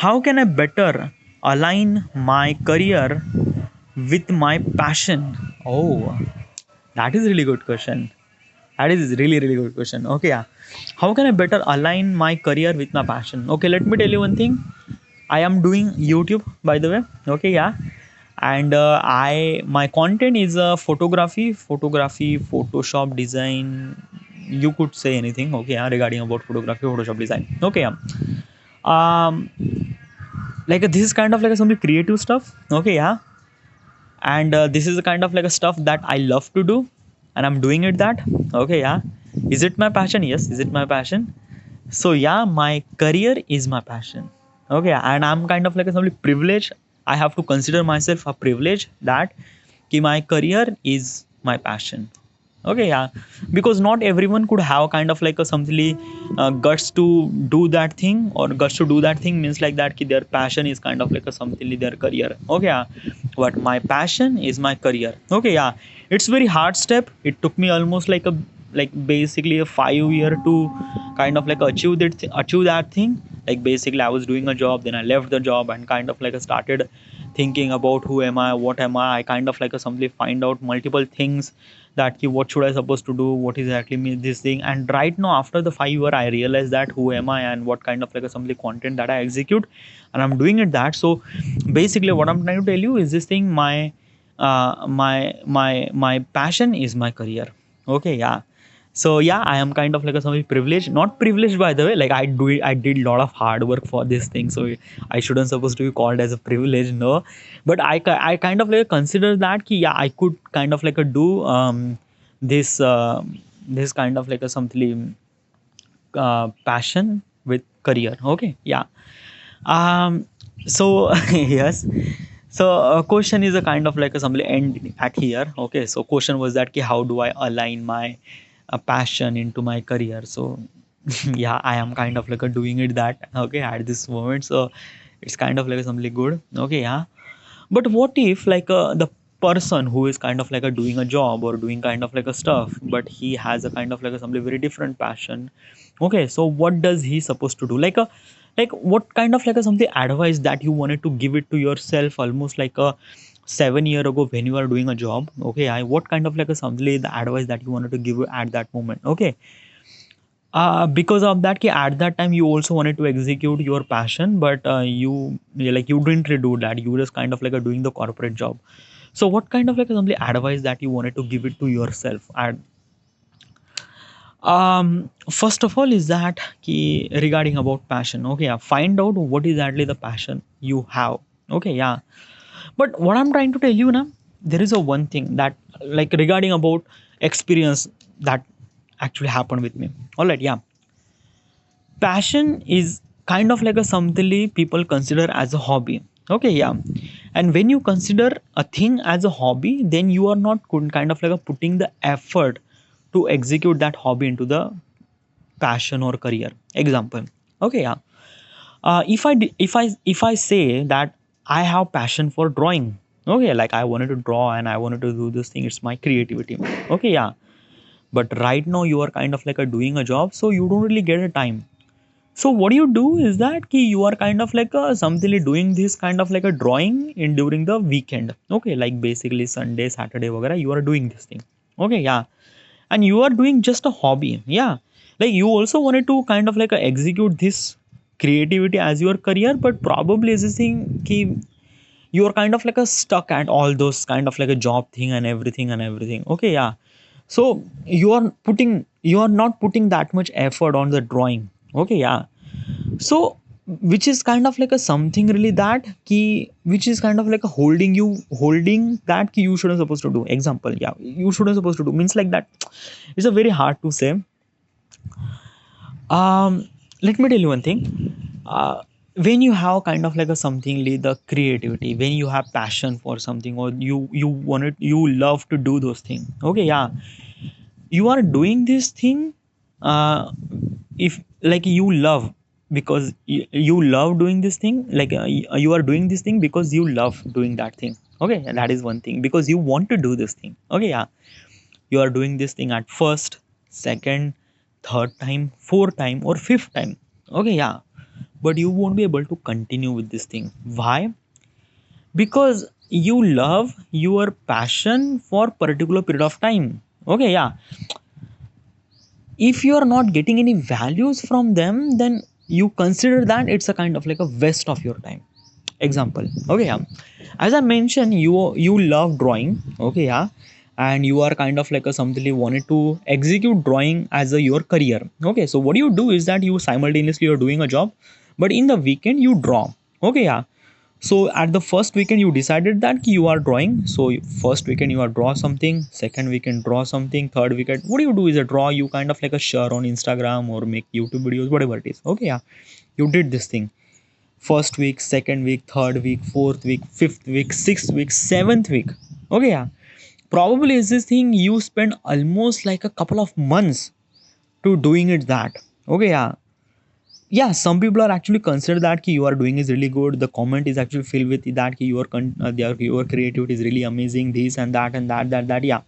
How can I better align my career with my passion? Oh, that is really good question. That is really good question. Okay, yeah. How can I better align my career with my passion? Okay, let me tell you one thing. I am doing YouTube, by the way. Okay, yeah. And I my content is photography, Photoshop design. You could say anything. Okay, yeah, regarding about photography, Photoshop design. Okay, yeah. Um, like this is kind of like some creative stuff. Okay, yeah. And this is the kind of like a stuff that I love to do, and I'm doing it. That okay, yeah. Is it my passion? Yes. Is it my passion? So yeah, my career is my passion. Okay, and I'm kind of like a somebody privileged. I have to consider myself a privilege that my career is my passion. Okay, yeah, because not everyone could have kind of like a something guts to do that thing, or guts to do that thing means like that their passion is kind of like a something their career. Okay, yeah, but my passion is my career. Okay, yeah, it's very hard step. It took me almost like basically a 5 year to kind of like achieve that thing. Like basically I was doing a job, then I left the job and kind of like I started thinking about who am I, what am I kind of like a simply find out multiple things that what should I supposed to do, what exactly means this thing. And right now after the 5 year I realized that who am I and what kind of like a simply content that I execute, and I'm doing it that. So basically what I'm trying to tell you is this thing, my passion is my career. Okay, yeah. So yeah, I am kind of like a somebody privileged, not privileged by the way, like I did a lot of hard work for this thing, so I shouldn't supposed to be called as a privilege, no. But I kind of like consider that ki, yeah, I could kind of like a do this this kind of like a something passion with career. Okay, yeah. um so yes. So question is a kind of like a somebody end at here. Okay, so question was that ki, how do I align my passion into my career? So yeah, I am kind of like a doing it that. Okay, at this moment. So it's kind of like something good. Okay, yeah. But what if like the person who is kind of like a doing a job or doing kind of like a stuff, but he has a kind of like a something very different passion. Okay, so what does he supposed to do? Like what kind of like a something advice that you wanted to give it to yourself almost like a 7 year ago when you are doing a job. Okay, I what kind of like a something the advice that you wanted to give at that moment. Okay, because of that ki at that time you also wanted to execute your passion, but you didn't do that, you were just kind of like doing the corporate job. So what kind of like assembly advice that you wanted to give it to yourself? And first of all is that ki regarding about passion. Okay, yeah, find out what is exactly the passion you have. Okay, yeah. But what I'm trying to tell you now, there is a one thing that like regarding about experience that actually happened with me. All right, yeah. Passion is kind of like a something people consider as a hobby. Okay, yeah. And when you consider a thing as a hobby, then you are not kind of like a putting the effort to execute that hobby into the passion or career. Example. Okay, yeah. If I say that I have passion for drawing. Okay, like I wanted to draw and I wanted to do this thing, it's my creativity. Okay, yeah. But right now you are kind of like a doing a job, so you don't really get a time. So what you do is that ki you are kind of like a something doing this kind of like a drawing in during the weekend. Okay, like basically Sunday, Saturday, whatever you are doing this thing. Okay, yeah, and you are doing just a hobby. Yeah, like you also wanted to kind of like execute this creativity as your career, but probably is this thing ki you are kind of like a stuck at all those kind of like a job thing and everything and everything. Okay, yeah. So you are not putting that much effort on the drawing. Okay, yeah. So which is kind of like a something really that key, which is kind of like a holding that key you shouldn't supposed to do. Example, yeah, you shouldn't supposed to do means like that. It's a very hard to say. Let me tell you one thing. When you have kind of like a something the creativity, when you have passion for something, or you love to do those things. Okay, yeah, you are doing this thing. If like you love, because you love doing this thing, like you are doing this thing because you love doing that thing. Okay, and that is one thing, because you want to do this thing. Okay, yeah, you are doing this thing at first, second, third time, fourth time, or fifth time. Okay, yeah. but you won't be able to continue with this thing. Why? Because you love your passion for particular period of time. Okay, yeah, if you are not getting any values from them, then you consider that it's a kind of like a waste of your time. Example, okay, yeah, as I mentioned, you love drawing, okay, yeah, and you are kind of like a something you wanted to execute drawing as a your career. Okay, so what you do is that you simultaneously you're doing a job, but in the weekend you draw. Okay, yeah, so at the first weekend you decided that you are drawing, so first weekend you are draw something, second weekend draw something, third weekend what do you do is a draw, you kind of like a share on Instagram or make YouTube videos, whatever it is. Okay, yeah, you did this thing first week, second week, third week, fourth week, fifth week, sixth week, seventh week. Okay, yeah, probably is this thing you spend almost like a couple of months to doing it that. Okay, yeah, yeah, some people are actually consider that ki you are doing is really good, the comment is actually filled with that ki your creativity is really amazing, this and that and that, yeah,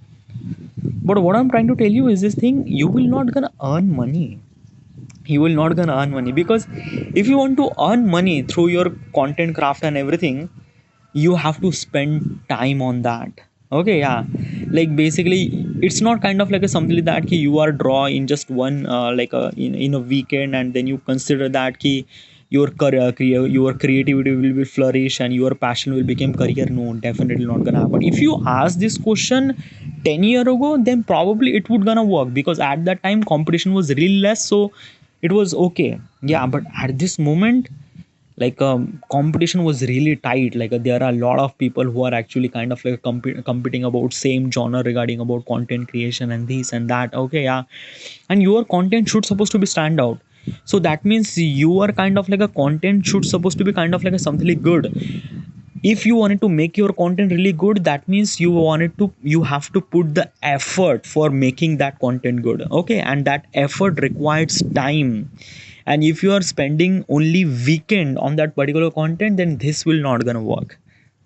but what I'm trying to tell you is this thing, you will not gonna earn money. You will not gonna earn money because if you want to earn money through your content craft and everything, you have to spend time on that. Okay, yeah, like basically it's not kind of like a something like that ki you are draw in just one like in a weekend and then you consider that ki your creativity will be flourish and your passion will become career. No, definitely not gonna happen. If you ask this question 10 year ago, then probably it would gonna work because at that time competition was really less, so it was okay. Yeah, but at this moment, like competition was really tight, like there are a lot of people who are actually kind of like competing about same genre regarding about content creation and this and that. Okay, yeah, and your content should supposed to be stand out, so that means your kind of like a content should supposed to be kind of like a something like good. If you wanted to make your content really good, that means you have to put the effort for making that content good. Okay, and that effort requires time, and if you are spending only weekend on that particular content, then this will not gonna work.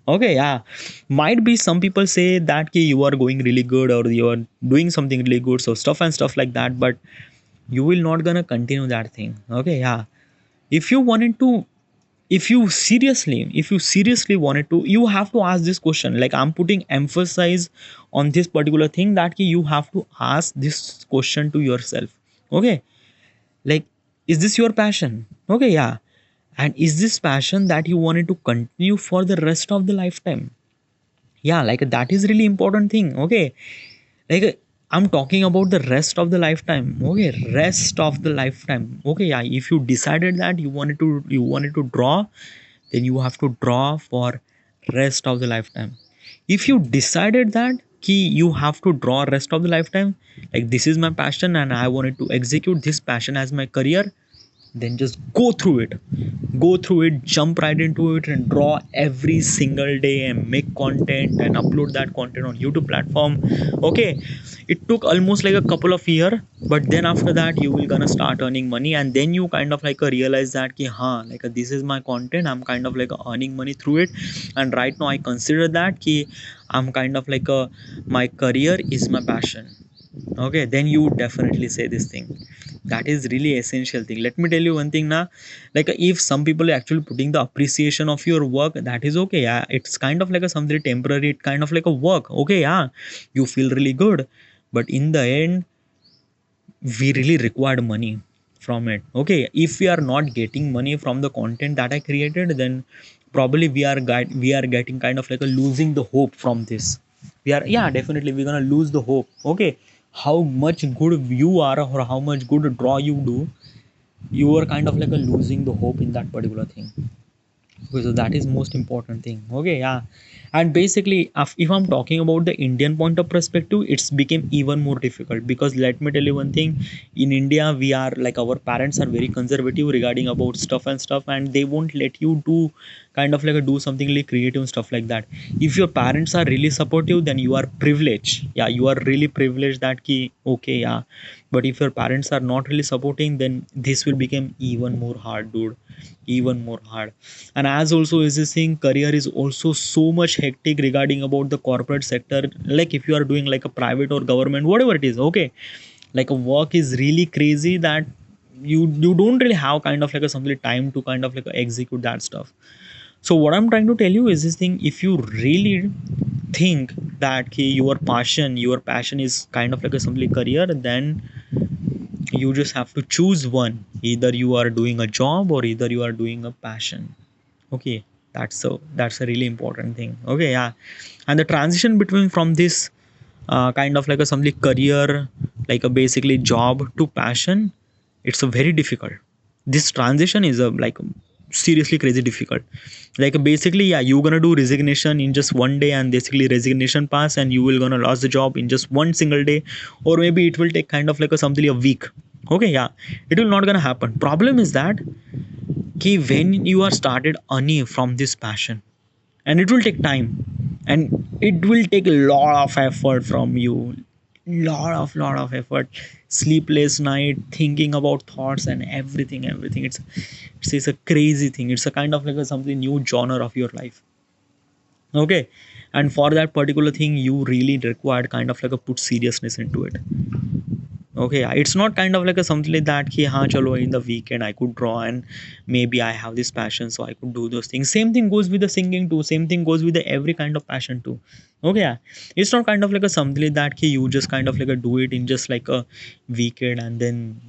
Okay, yeah, might be some people say that ki you are going really good or you are doing something really good, so stuff and stuff like that, but you will not gonna continue that thing. Okay, yeah, if you wanted to, if you seriously wanted to, you have to ask this question, like I'm putting emphasis on this particular thing, that ki you have to ask this question to yourself. Okay, like, is this your passion? Okay, yeah, and is this passion that you wanted to continue for the rest of the lifetime? Yeah, like that is really important thing. Okay, like I'm talking about the rest of the lifetime. Okay, rest of the lifetime. Okay, yeah, if you decided that you wanted to draw, then you have to draw for rest of the lifetime. If you decided that key you have to draw rest of the lifetime, like this is my passion and I wanted to execute this passion as my career, then just go through it, jump right into it and draw every single day and make content and upload that content on YouTube platform. Okay, it took almost like a couple of year, but then after that you will gonna start earning money, and then you kind of like realize that ki, like this is my content, I'm kind of like earning money through it, and right now I consider that ki I'm kind of like my career is my passion. Okay, then you would definitely say this thing. That is really essential thing. Let me tell you one thing now, like if some people are actually putting the appreciation of your work, that is okay, yeah, it's kind of like a something temporary, it kind of like a work. Okay, yeah, you feel really good, but in the end we really required money from it. Okay, if we are not getting money from the content that I created, then probably we are getting kind of like a losing the hope from this. We are, yeah, definitely we're gonna lose the hope. Okay, how much good you are or how much good draw you do, you are kind of like a losing the hope in that particular thing. Okay, so that is most important thing. Okay, yeah, and basically if I'm talking about the Indian point of perspective, it's became even more difficult because let me tell you one thing, in India we are like our parents are very conservative regarding about stuff and stuff, and they won't let you do kind of like a do something really creative and stuff like that. If your parents are really supportive, then you are privileged. Yeah, you are really privileged that key. Okay, yeah, but if your parents are not really supporting, then this will become even more hard, dude, even more hard. And as also is this thing, career is also so much hectic regarding about the corporate sector. Like if you are doing like a private or government, whatever it is. Okay, like a work is really crazy that you don't really have kind of like a something time to kind of like execute that stuff. So what I'm trying to tell you is this thing: if you really think that ki your passion is kind of like a simply career, then you just have to choose one. Either you are doing a job or either you are doing a passion. Okay, that's a really important thing. Okay, yeah. And the transition between from this kind of like a something career, like a basically job to passion, it's a very difficult. This transition is a like seriously crazy difficult. Like basically, yeah, you're gonna do resignation in just one day, and basically resignation pass, and you will gonna lose the job in just one single day, or maybe it will take kind of like a something a week. Okay, yeah, it will not gonna happen. Problem is that कि when you are started earning from this passion, and it will take time, and it will take a lot of effort from you, lot of effort, sleepless night, thinking about thoughts and everything. It's a crazy thing. It's a kind of like a something new genre of your life. Okay, and for that particular thing you really required kind of like a put seriousness into it. Okay, yeah, it's not kind of like a something like that ki हाँ chalo in the weekend I could draw, and maybe I have this passion so I could do those things. Same thing goes with the singing too, same thing goes with the every kind of passion too. Okay, yeah, it's not kind of like a something like that ki you just kind of like a do it in just like a weekend and then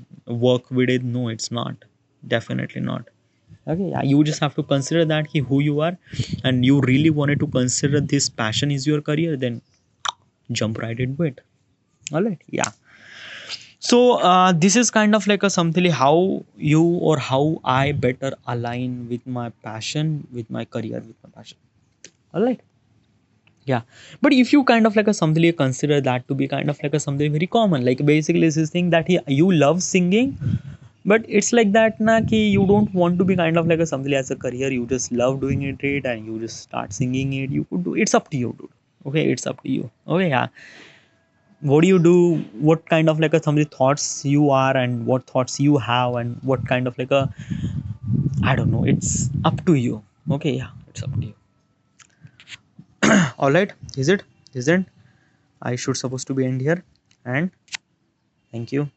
work with it. No, it's not, definitely not. Okay, yeah, you just have to consider that ki who you are, and you really wanted to consider this passion is your career, then jump right into it. All right, yeah. So this is kind of like a something how you or how I better align with my passion, with my career, with my passion. All right. Yeah. But if you kind of like a something you consider that to be kind of like a something very common, like basically this thing that you love singing, but it's like that na ki you don't want to be kind of like a something as a career. You just love doing it, and you just start singing it. You could do. It's up to you, dude. Okay, it's up to you. Okay, yeah. What do you do, what kind of like a some of the thoughts you are, and what thoughts you have, and what kind of like a, I don't know, it's up to you. Okay, yeah, it's up to you. All right, is it isn't I should supposed to be end here, and thank you.